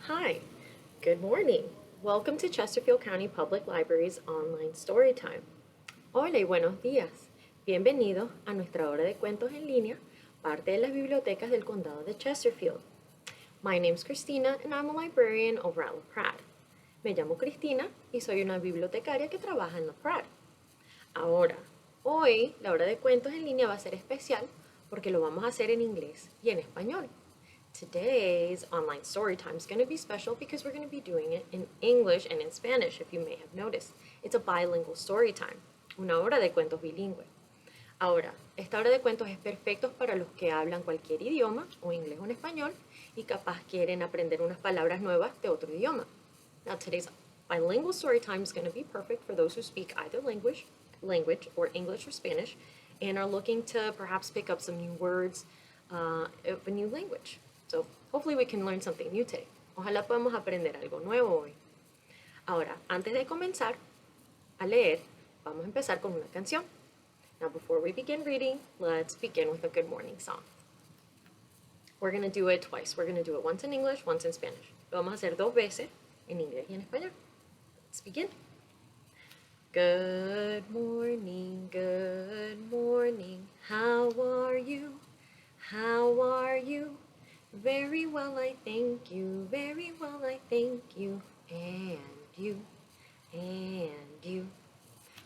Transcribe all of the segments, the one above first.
Hi, good morning. Welcome to Chesterfield County Public Library's online story time. Hola y buenos días. Bienvenidos a nuestra hora de cuentos en línea, parte de las bibliotecas del condado de Chesterfield. My name's Kristina and I'm a librarian over at La Pratt. Me llamo Cristina y soy una bibliotecaria que trabaja en La Pratt. Ahora, hoy la hora de cuentos en línea va a ser especial porque lo vamos a hacer en inglés y en español. Today's online story time is going to be special because we're going to be doing it in English and in Spanish, if you may have noticed. It's a bilingual story time, una hora de cuentos bilingüe. Ahora, esta hora de cuentos es perfecto para los que hablan cualquier idioma, o inglés o en español, y capaz quieren aprender unas palabras nuevas de otro idioma. Now, today's bilingual story time is going to be perfect for those who speak either language or English or Spanish, and are looking to perhaps pick up some new words of a new language. So hopefully we can learn something new today. Ojalá podamos aprender algo nuevo hoy. Ahora, antes de comenzar a leer, vamos a empezar con una canción. Now before we begin reading, let's begin with a good morning song. We're going to do it twice. We're going to do it once in English, once in Spanish. Lo vamos a hacer dos veces, en inglés y en español. Let's begin. Good morning, how are you? How are you? Very well, I thank you, very well, I thank you, and you, and you.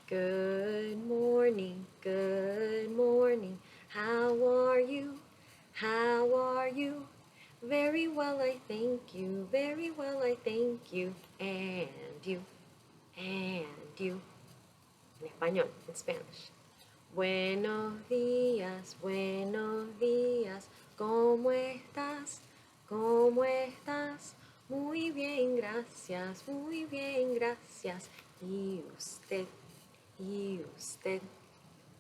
Good morning, how are you, how are you? Very well, I thank you, very well, I thank you, and you, and you. En español, en Spanish. Buenos días, ¿cómo estás? ¿Cómo estás? Muy bien, gracias, muy bien, gracias. ¿Y usted? ¿Y usted?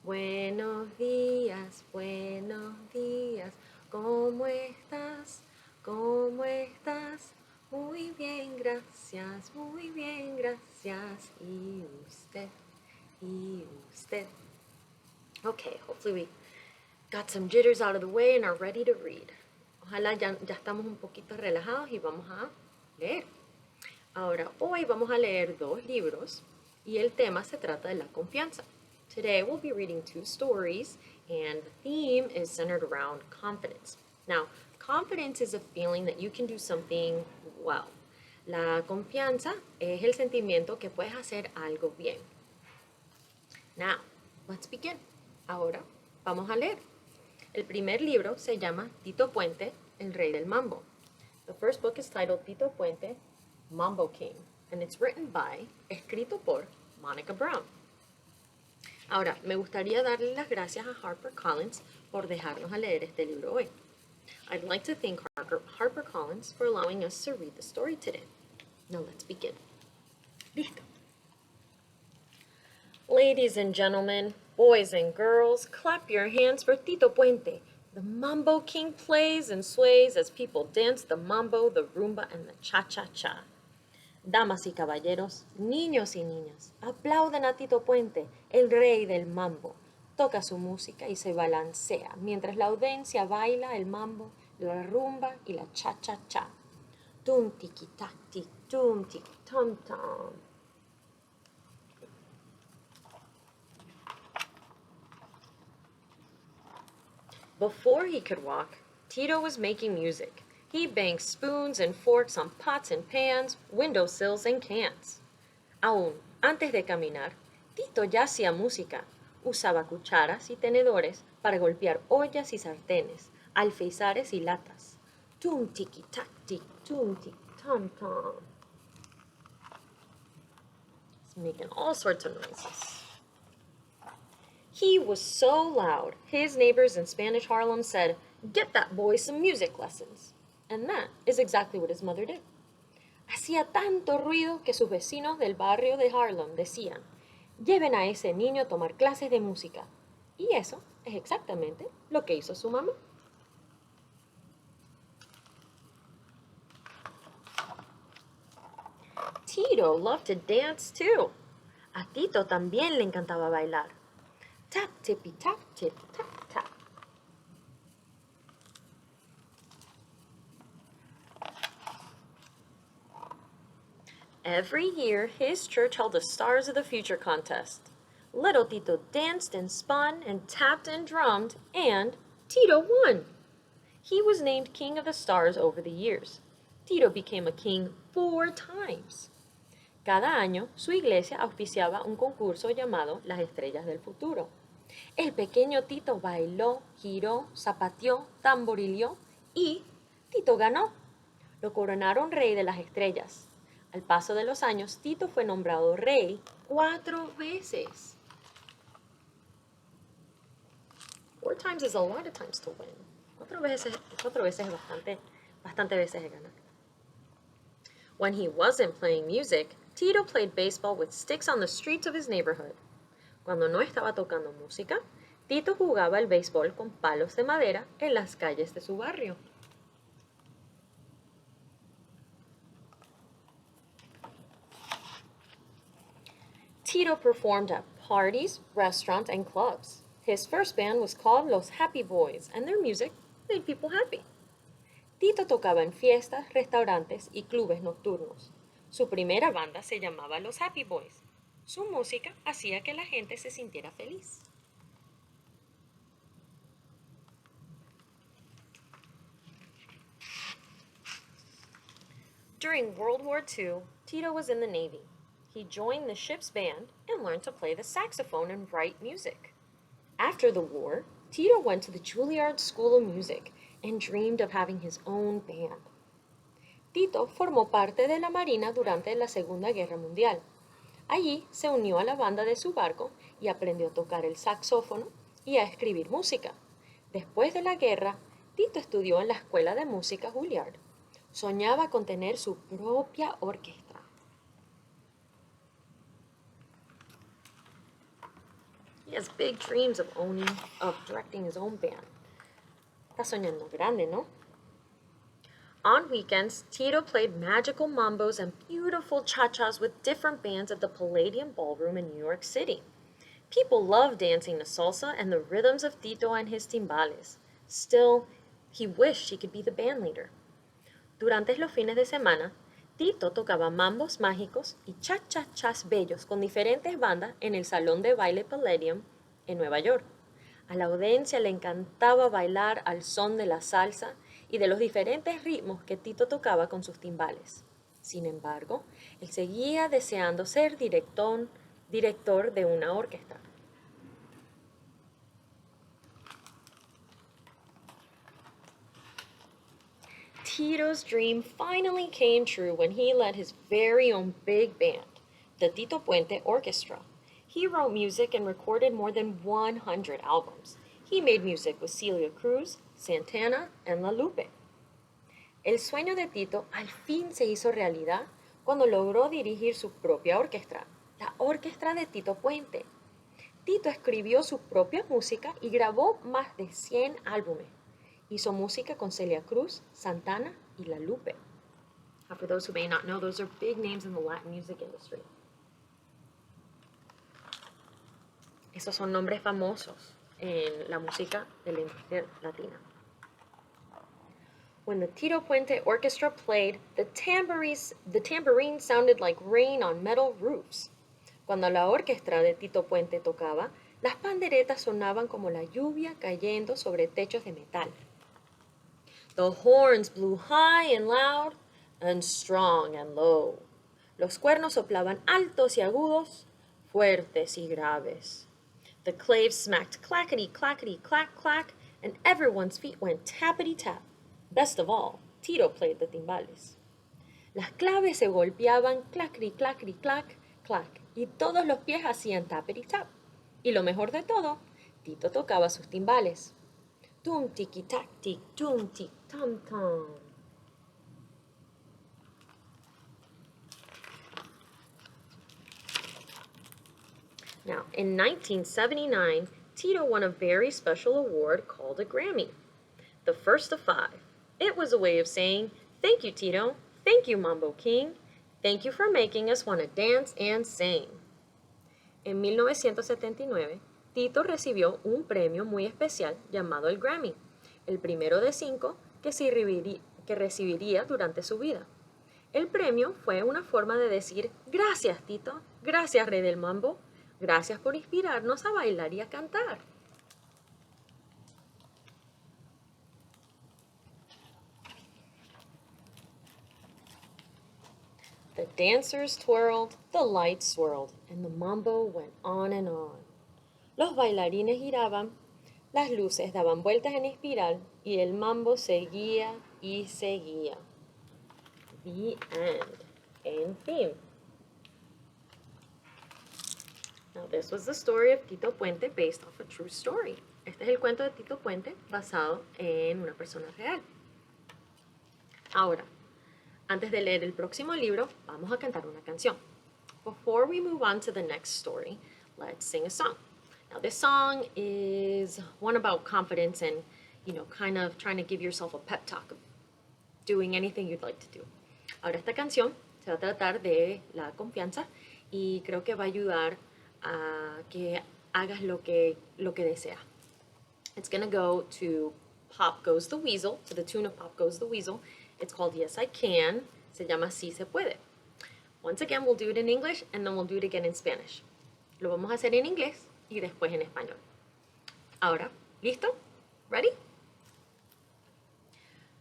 Buenos días, ¿cómo estás? ¿Cómo estás? Muy bien, gracias, muy bien, gracias. ¿Y usted? ¿Y usted? Okay, hopefully we got some jitters out of the way and are ready to read. Ojalá ya estamos un poquito relajados y vamos a leer. Ahora, hoy vamos a leer dos libros y el tema se trata de la confianza. Today we'll be reading two stories and the theme is centered around confidence. Now, confidence is a feeling that you can do something well. La confianza es el sentimiento que puedes hacer algo bien. Now, let's begin. Ahora, vamos a leer. El primer libro se llama Tito Puente, el rey del mambo. The first book is titled Tito Puente, Mambo King, and it's written by, escrito por, Monica Brown. Ahora, me gustaría darle las gracias a HarperCollins por dejarnos a leer este libro hoy. I'd like to thank HarperCollins for allowing us to read the story today. Now let's begin. Listo. Ladies and gentlemen, boys and girls, clap your hands for Tito Puente. The Mambo King plays and sways as people dance the mambo, the rumba, and the cha-cha-cha. Damas y caballeros, niños y niñas, aplauden a Tito Puente, el rey del mambo. Toca su música y se balancea, mientras la audiencia baila el mambo, la rumba y la cha-cha-cha. Tum tiki-tak-tik, tum tiki-tom-tom. Before he could walk, Tito was making music. He banged spoons and forks on pots and pans, windowsills and cans. Aún antes de caminar, Tito ya hacía música. Usaba cucharas y tenedores para golpear ollas y sartenes, alféizares y latas. Tum tiki tac tic, tum tiki tom tom. He's making all sorts of noises. He was so loud, his neighbors in Spanish Harlem said, "Get that boy some music lessons." And that is exactly what his mother did. Hacía tanto ruido que sus vecinos del barrio de Harlem decían, "Lleven a ese niño a tomar clases de música." Y eso es exactamente lo que hizo su mamá. Tito loved to dance too. A Tito también le encantaba bailar. Tap, tippy, tap, tip, tap, tap. Every year, his church held a Stars of the Future contest. Little Tito danced and spun and tapped and drummed, and Tito won. He was named King of the Stars over the years. Tito became a king 4 times. Cada año, su iglesia auspiciaba un concurso llamado Las Estrellas del Futuro. El pequeño Tito bailó, giró, zapateó, tamborileó y Tito ganó. Lo coronaron rey de las estrellas. Al paso de los años, Tito fue nombrado rey 4 veces. 4 times is a lot of times to win. 4 veces es bastante veces de ganar. When he wasn't playing music, Tito played baseball with sticks on the streets of his neighborhood. Cuando no estaba tocando música, Tito jugaba el béisbol con palos de madera en las calles de su barrio. Tito performed at parties, restaurants, and clubs. His first band was called Los Happy Boys, and their music made people happy. Tito tocaba en fiestas, restaurantes y clubes nocturnos. Su primera banda se llamaba Los Happy Boys. Su música hacía que la gente se sintiera feliz. During World War II, Tito was in the Navy. He joined the ship's band and learned to play the saxophone and write music. After the war, Tito went to the Juilliard School of Music and dreamed of having his own band. Tito formó parte de la Marina durante la Segunda Guerra Mundial. Allí se unió a la banda de su barco y aprendió a tocar el saxófono y a escribir música. Después de la guerra, Tito estudió en la Escuela de Música Juilliard. Soñaba con tener su propia orquesta. He has big dreams of directing his own band. Está soñando grande, ¿no? On weekends, Tito played magical mambos and beautiful cha-chas with different bands at the Palladium Ballroom in New York City. People loved dancing to salsa and the rhythms of Tito and his timbales. Still, he wished he could be the band leader. Durante los fines de semana, Tito tocaba mambos mágicos y cha-cha-chas bellos con diferentes bandas en el Salón de Baile Palladium en Nueva York. A la audiencia le encantaba bailar al son de la salsa y de los diferentes ritmos que Tito tocaba con sus timbales. Sin embargo, él seguía deseando ser director de una orquesta. Tito's dream finally came true when he led his very own big band, the Tito Puente Orchestra. He wrote music and recorded more than 100 albums. He made music with Celia Cruz, Santana, and La Lupe. El sueño de Tito al fin se hizo realidad cuando logró dirigir su propia orquesta, la Orquestra de Tito Puente. Tito escribió su propia música y grabó más de 100 álbumes. Hizo música con Celia Cruz, Santana y La Lupe. For those who may not know, those are big names in the Latin music industry. Esos son nombres famosos en la música de la industria latina. When the Tito Puente Orchestra played, the tambourine sounded like rain on metal roofs. Cuando la orquesta de Tito Puente tocaba, las panderetas sonaban como la lluvia cayendo sobre techos de metal. The horns blew high and loud, and strong and low. Los cuernos soplaban altos y agudos, fuertes y graves. The claves smacked clackety, clackety, clack, clack, and everyone's feet went tappity tap. Best of all, Tito played the timbales. Las claves se golpeaban clackety, clackety, clack, clack, y todos los pies hacían tappity tap. Y lo mejor de todo, Tito tocaba sus timbales. Tum tiki tac tic, tum tic tum tum. Now, in 1979, Tito won a very special award called a Grammy, the first of 5. It was a way of saying, thank you, Tito. Thank you, Mambo King. Thank you for making us want to dance and sing. En 1979, Tito recibió un premio muy especial llamado el Grammy, el primero de 5 que recibiría durante su vida. El premio fue una forma de decir gracias, Tito, gracias, Rey del Mambo, gracias por inspirarnos a bailar y a cantar. The dancers twirled, the lights swirled, and the mambo went on and on. Los bailarines giraban, las luces daban vueltas en espiral y el mambo seguía y seguía. The end. En fin. Now this was the story of Tito Puente based off a true story. Este es el cuento de Tito Puente basado en una persona real. Ahora, antes de leer el próximo libro, vamos a cantar una canción. Before we move on to the next story, let's sing a song. Now this song is one about confidence and, kind of trying to give yourself a pep talk of doing anything you'd like to do. Ahora esta canción se va a tratar de la confianza y creo que va a ayudar a que hagas lo que deseas. It's going to go to Pop Goes the Weasel, to the tune of Pop Goes the Weasel. It's called Yes I Can. Se llama Sí se puede. Once again, we'll do it in English and then we'll do it again in Spanish. Lo vamos a hacer en inglés y después en español. Ahora, ¿listo? Ready?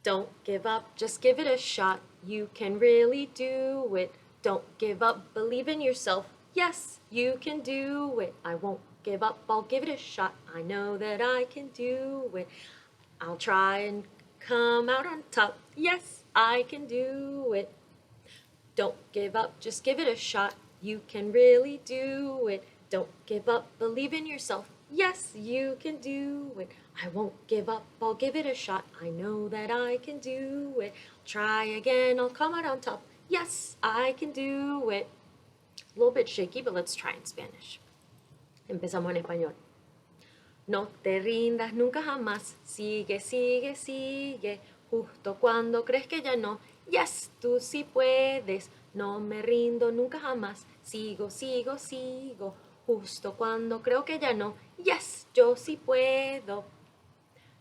Don't give up, just give it a shot. You can really do it. Don't give up, believe in yourself. Yes, you can do it. I won't give up, I'll give it a shot. I know that I can do it. I'll try and come out on top. Yes, I can do it. Don't give up, just give it a shot. You can really do it. Don't give up, believe in yourself. Yes, you can do it. I won't give up, I'll give it a shot. I know that I can do it. Try again, I'll come out on top. Yes, I can do it. A little bit shaky, but let's try in Spanish. Empezamos en español. No te rindas nunca jamás. Sigue, sigue, sigue. Justo cuando crees que ya no. Yes, tú sí puedes. No me rindo nunca jamás. Sigo, sigo, sigo. Justo cuando creo que ya no. Yes, yo sí puedo.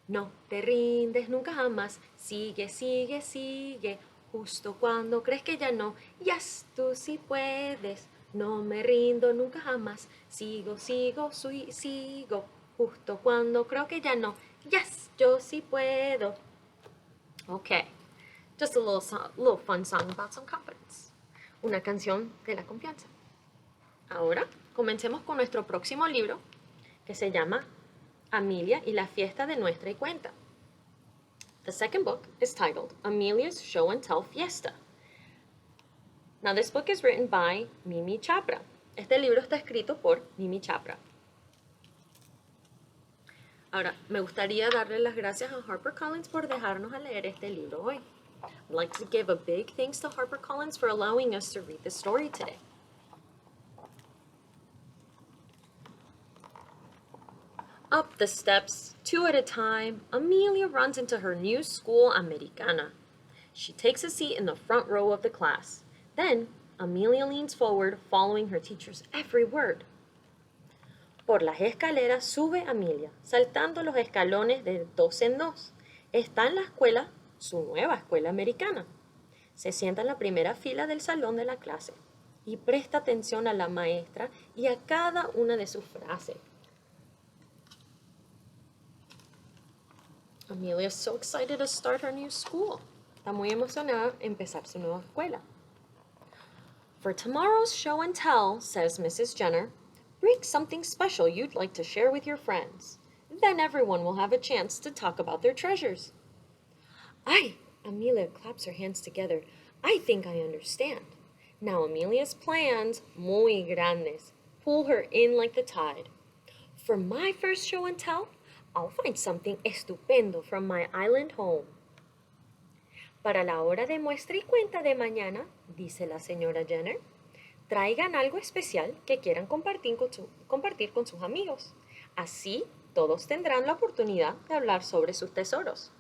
No te rindes nunca jamás. Sigue, sigue, sigue. Justo cuando crees que ya no. Yes, tú sí puedes. No me rindo nunca jamás. Sigo, sigo, sigo. Justo cuando creo que ya no. Yes, yo sí puedo. Okay, just a little fun song about some confidence. Una canción de la confianza. Ahora, comencemos con nuestro próximo libro, que se llama Amelia y la fiesta de nuestra y cuenta. The second book is titled Amelia's Show and Tell Fiesta. Now this book is written by Mimi Chapra. Este libro está escrito por Mimi Chapra. Ahora, me gustaría darle las gracias a HarperCollins por dejarnos a leer este libro hoy. I'd like to give a big thanks to HarperCollins for allowing us to read this story today. Up the steps, two at a time, Amelia runs into her new school Americana. She takes a seat in the front row of the class. Then, Amelia leans forward, following her teacher's every word. Por las escaleras sube Amelia, saltando los escalones de dos en dos. Está en la escuela, su nueva escuela americana. Se sienta en la primera fila del salón de la clase y presta atención a la maestra y a cada una de sus frases. Amelia is so excited to start her new school. Está muy emocionada de empezar su nueva escuela. For tomorrow's show and tell, says Mrs. Jenner, bring something special you'd like to share with your friends. Then everyone will have a chance to talk about their treasures. Ay, Amelia claps her hands together. I think I understand. Now Amelia's plans, muy grandes, pull her in like the tide. For my first show and tell, I'll find something estupendo from my island home. Para la hora de muestra y cuenta de mañana, dice la señora Jenner, traigan algo especial que quieran compartir con sus amigos. Así, todos tendrán la oportunidad de hablar sobre sus tesoros.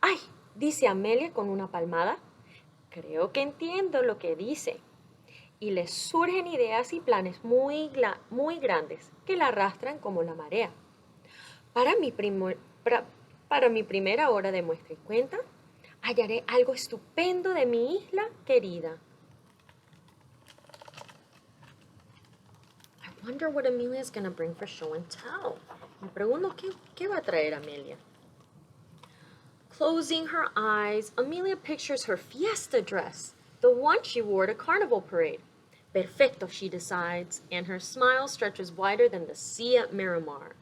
¡Ay!, dice Amelia con una palmada. Creo que entiendo lo que dice. Y les surgen ideas y planes muy grandes que la arrastran como la marea. Para mi primera hora de muestra y cuenta, Hallaré algo estupendo de mi isla querida. I wonder what Amelia's gonna bring for show and tell. Me pregunto qué va a traer Amelia. Closing her eyes, Amelia pictures her fiesta dress, the one she wore at a carnival parade. Perfecto, she decides, and her smile stretches wider than the sea at Miramar.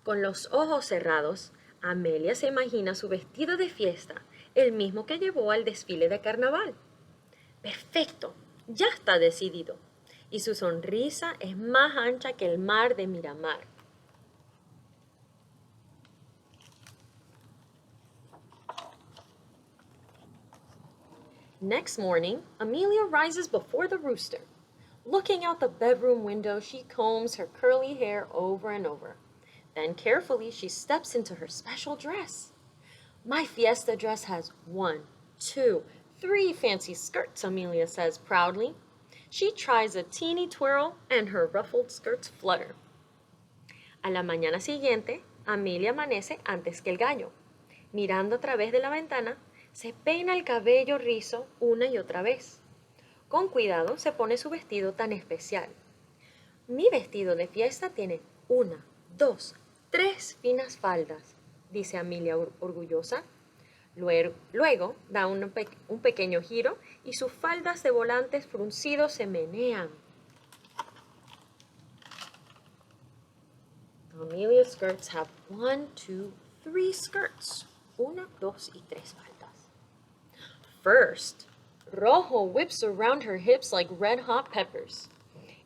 Con los ojos cerrados, Amelia se imagina su vestido de fiesta, el mismo que llevó al desfile de carnaval. Perfecto, ya está decidido. Y su sonrisa es más ancha que el mar de Miramar. Next morning, Amelia rises before the rooster. Looking out the bedroom window, she combs her curly hair over and over. Then carefully, she steps into her special dress. My fiesta dress has 1, 2, 3 fancy skirts, Amelia says proudly. She tries a teeny twirl and her ruffled skirts flutter. A la mañana siguiente, Amelia amanece antes que el gallo. Mirando a través de la ventana, se peina el cabello rizo una y otra vez. Con cuidado se pone su vestido tan especial. Mi vestido de fiesta tiene 1, 2, 3 finas faldas, dice Amelia orgullosa. Luego da un pequeño giro y sus faldas de volantes fruncidos se menean. Amelia's skirts have 1, 2, 3 skirts. 1, 2 y 3 faldas. First, rojo whips around her hips like red-hot peppers.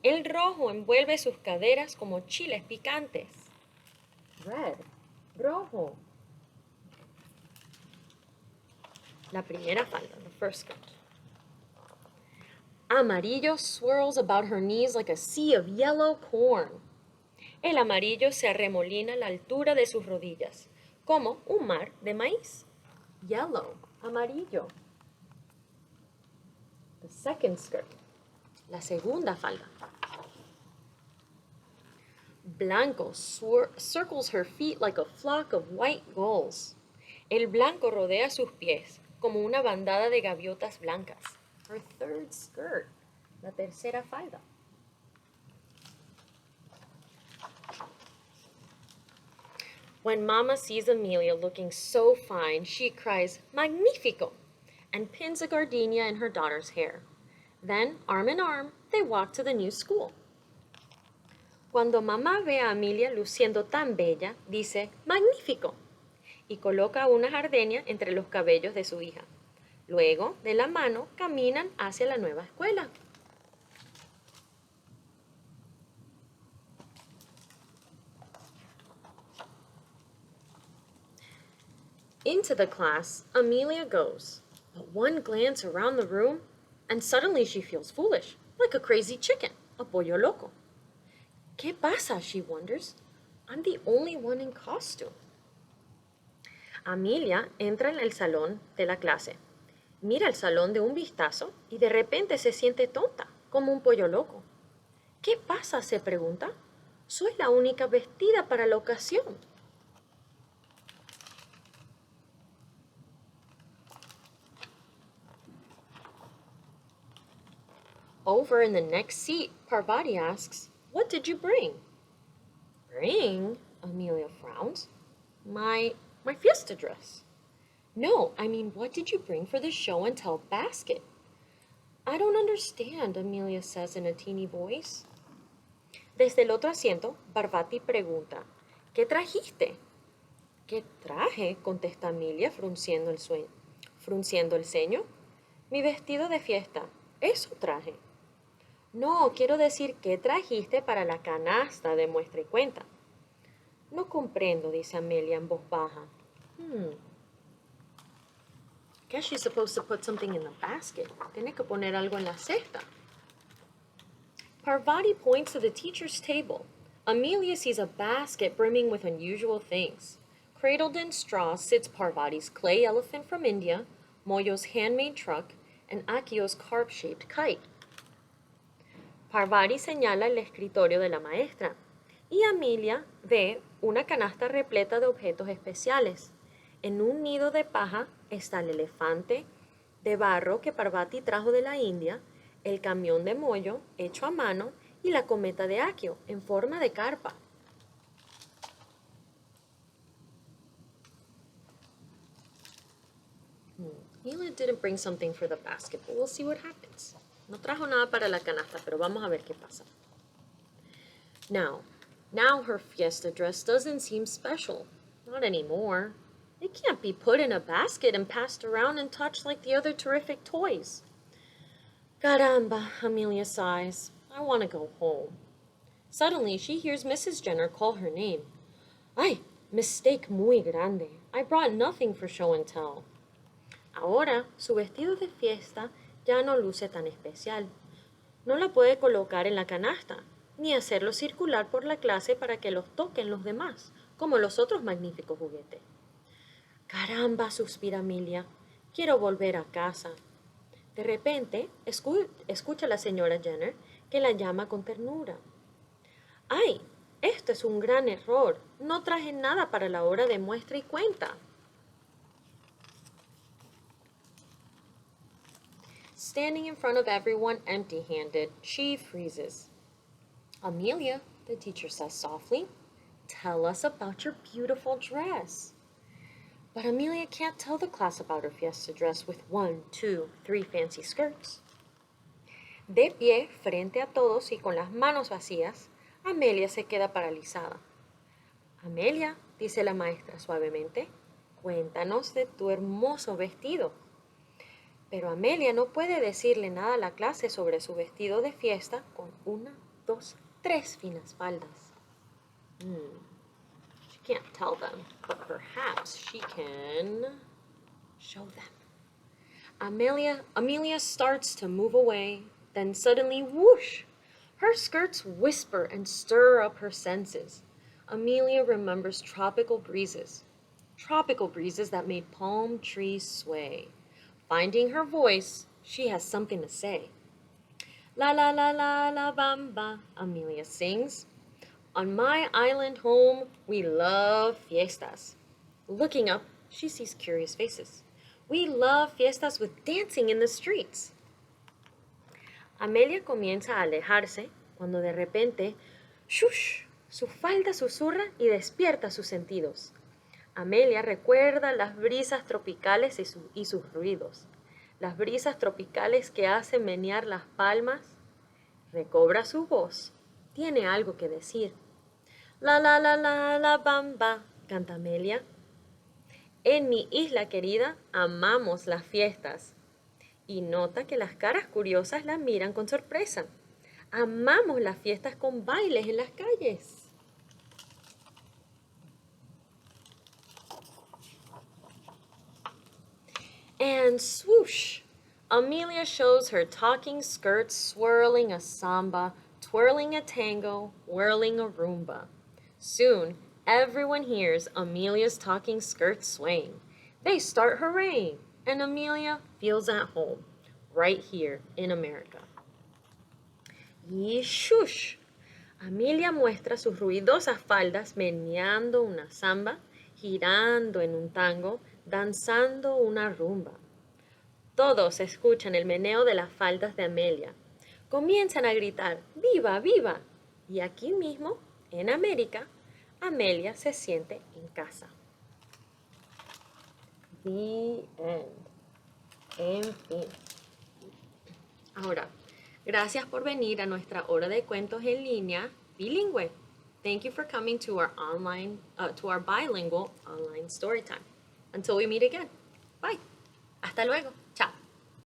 El rojo envuelve sus caderas como chiles picantes. Red, rojo. La primera falda, the first skirt. Amarillo swirls about her knees like a sea of yellow corn. El amarillo se arremolina a la altura de sus rodillas, como un mar de maíz. Yellow, amarillo. The second skirt, la segunda falda. Blanco circles her feet like a flock of white gulls. El blanco rodea sus pies como una bandada de gaviotas blancas. Her third skirt, la tercera falda. When Mama sees Amelia looking so fine, she cries, "Magnifico!" and pins a gardenia in her daughter's hair. Then, arm in arm, they walk to the new school. Cuando mamá ve a Amelia luciendo tan bella, dice, "Magnífico", y coloca una gardenia entre los cabellos de su hija. Luego, de la mano, caminan hacia la nueva escuela. Into the class, Amelia goes, but one glance around the room, and suddenly she feels foolish, like a crazy chicken, a pollo loco. ¿Qué pasa? She wonders. I'm the only one in costume. Amelia entra en el salón de la clase. Mira el salón de un vistazo y de repente se siente tonta, como un pollo loco. ¿Qué pasa? Se pregunta. Soy la única vestida para la ocasión. Over in the next seat, Parvati asks, "What did you bring?" "Bring?" Amelia frowns. My fiesta dress." "No, I mean, what did you bring for the show and tell basket?" "I don't understand," Amelia says in a teeny voice. Desde el otro asiento, Parvati pregunta, "¿Qué trajiste?" "¿Qué traje?", contesta Amelia frunciendo el ceño. "Mi vestido de fiesta. Eso traje." "No, quiero decir, ¿qué trajiste para la canasta de muestra y cuenta?" "No comprendo", dice Amelia en voz baja. Guess she's supposed to put something in the basket. Tiene que poner algo en la cesta. Parvati points to the teacher's table. Amelia sees a basket brimming with unusual things. Cradled in straw sits Parvati's clay elephant from India, Moyo's handmade truck, and Akio's carp-shaped kite. Parvati señala el escritorio de la maestra y Amelia ve una canasta repleta de objetos especiales. En un nido de paja está el elefante de barro que Parvati trajo de la India, el camión de mollo hecho a mano y la cometa de Akio en forma de carpa. Amelia didn't bring something for the basket, but we'll see what happens. No trajo nada para la canasta, pero vamos a ver qué pasa. Now her fiesta dress doesn't seem special. Not anymore. It can't be put in a basket and passed around and touched like the other terrific toys. Caramba, Amelia sighs. I want to go home. Suddenly, she hears Mrs. Jenner call her name. Ay, mistake muy grande. I brought nothing for show and tell. Ahora, su vestido de fiesta ya no luce tan especial. No la puede colocar en la canasta, ni hacerlo circular por la clase para que los toquen los demás, como los otros magníficos juguetes. Caramba, suspira Amelia. Quiero volver a casa. De repente, escucha a la señora Jenner que la llama con ternura. ¡Ay! Esto es un gran error. No traje nada para la hora de muestra y cuenta. Standing in front of everyone empty-handed, she freezes. Amelia, the teacher says softly, tell us about your beautiful dress. But Amelia can't tell the class about her fiesta dress with 1, 2, 3 fancy skirts. De pie, frente a todos y con las manos vacías, Amelia se queda paralizada. Amelia, dice la maestra suavemente, cuéntanos de tu hermoso vestido. Pero Amelia no puede decirle nada a la clase sobre su vestido de fiesta con 1, 2, 3 finas faldas. She can't tell them, but perhaps she can show them. Amelia starts to move away, then suddenly, whoosh! Her skirts whisper and stir up her senses. Amelia remembers tropical breezes that made palm trees sway. Finding her voice, she has something to say. La la la la la bamba, Amelia sings. On my island home, we love fiestas. Looking up, she sees curious faces. We love fiestas with dancing in the streets. Amelia comienza a alejarse cuando de repente, ¡shush! Su falda susurra y despierta sus sentidos. Amelia recuerda las brisas tropicales y sus ruidos. Las brisas tropicales que hacen menear las palmas. Recobra su voz. Tiene algo que decir. La la la la la bamba, canta Amelia. En mi isla querida amamos las fiestas. Y nota que las caras curiosas la miran con sorpresa. Amamos las fiestas con bailes en las calles. And swoosh! Amelia shows her talking skirts swirling a samba, twirling a tango, whirling a rumba. Soon, everyone hears Amelia's talking skirts swaying. They start hurraying, and Amelia feels at home, right here in America. Y shush! Amelia muestra sus ruidosas faldas meneando una samba, girando en un tango, danzando una rumba. Todos escuchan el meneo de las faldas de Amelia. Comienzan a gritar, ¡viva, viva! Y aquí mismo, en América, Amelia se siente en casa. The end. En fin. Ahora, gracias por venir a nuestra hora de cuentos en línea bilingüe. Thank you for coming to our bilingual online story time. Until we meet again. Bye. Hasta luego. Chao.